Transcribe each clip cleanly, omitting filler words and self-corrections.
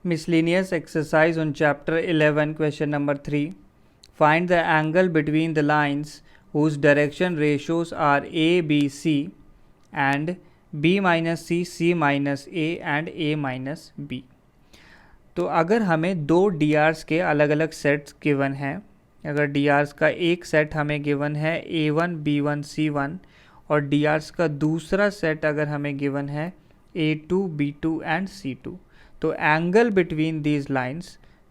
Miscellaneous exercise on chapter 11, question number 3. Find the angle between the lines whose direction ratios are A, B, C and B minus C, C minus A and A minus B. तो अगर हमें दो DRs के अलग अलग sets given हैं, अगर DRs का एक सेट हमें गिवन है A1, B1, C1 और DRs का दूसरा सेट अगर हमें गिवन है A2, B2 एंड C2, तो angle between these lines,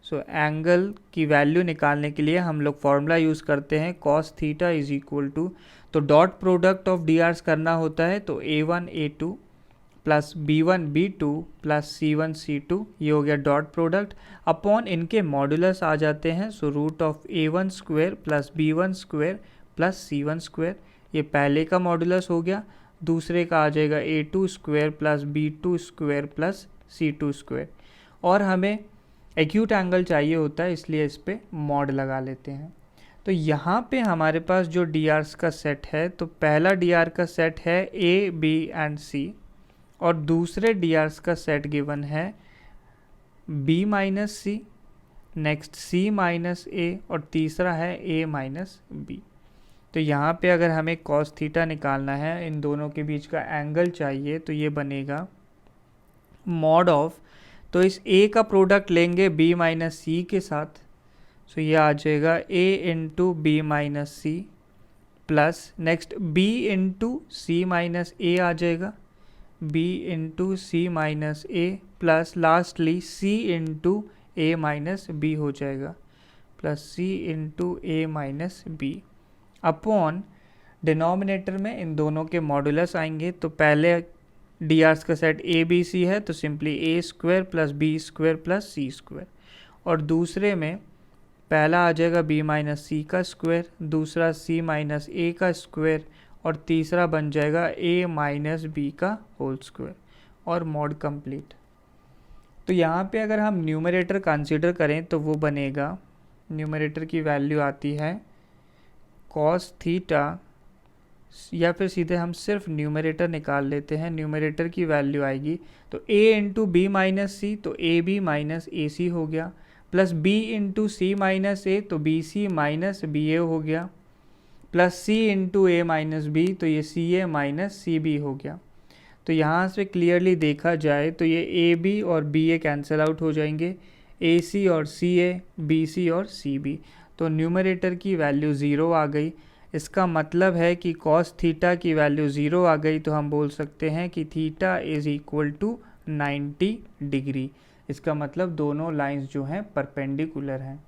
so angle की वैल्यू निकालने के लिए हम लोग फॉर्मूला यूज़ करते हैं cos theta is equal to, तो डॉट प्रोडक्ट ऑफ DRs करना होता है, तो A1 A2 plus B1 B2 plus C1 C2, ये हो गया डॉट प्रोडक्ट, अपॉन इनके मॉडुलस आ जाते हैं, so root of A1 square plus B1 square plus C1 square, ये पहले का मॉडुलस हो गया, दूसरे का आ जाएगा A2 square plus B2 square plus C2 square, और हमें एक्यूट एंगल चाहिए होता है इसलिए इस पर मॉड लगा लेते हैं। तो यहाँ पे हमारे पास जो DRs का सेट है, तो पहला DR का सेट है A, B एंड C और दूसरे DRs का सेट गिवन है B minus C, next C minus A और तीसरा है A माइनस B। तो यहाँ पे अगर हमें cos थीटा निकालना है, इन दोनों के बीच का एंगल चाहिए, तो ये बनेगा मॉड ऑफ, तो इस A का प्रोडक्ट लेंगे B माइनस C के साथ, सो ये आ जाएगा A into B minus C plus next B into C minus A आ जाएगा, B into C minus A plus lastly C into A minus B हो जाएगा, plus C into A minus B, upon denominator में इन दोनों के modulus आएंगे, तो पहले DRs का सेट ए बी सी है तो simply A square plus B square plus C square, और दूसरे में पहला आ जाएगा b माइनस सी का स्क्वायर, दूसरा c माइनस ए का स्क्वायर और तीसरा बन जाएगा a माइनस बी का होल स्क्वायर, और मॉड कंप्लीट। तो यहाँ पे अगर हम न्यूमरेटर कंसीडर करें तो वो बनेगा, न्यूमरेटर की वैल्यू आती है cos थीटा, या फिर सीधे हम सिर्फ न्यूमरेटर निकाल लेते हैं, न्यूमरेटर की वैल्यू आएगी तो a इंटू बी माइनस सी, तो ए बी माइनस ए सी हो गया, plus b into C minus ए, तो बी सी माइनस बी ए हो गया, plus c into A minus B, तो ये सी ए माइनस सी बी हो गया। तो यहाँ से क्लियरली देखा जाए तो ये ए बी और बी ए कैंसिल आउट हो जाएंगे, ए सी और सी ए, बी सी और सी बी, तो न्यूमरेटर की वैल्यू ज़ीरो आ गई। इसका मतलब है कि cos थीटा की वैल्यू ज़ीरो आ गई, तो हम बोल सकते हैं कि theta is equal to 90 degree. इसका मतलब दोनों लाइंस जो हैं परपेंडिकुलर हैं।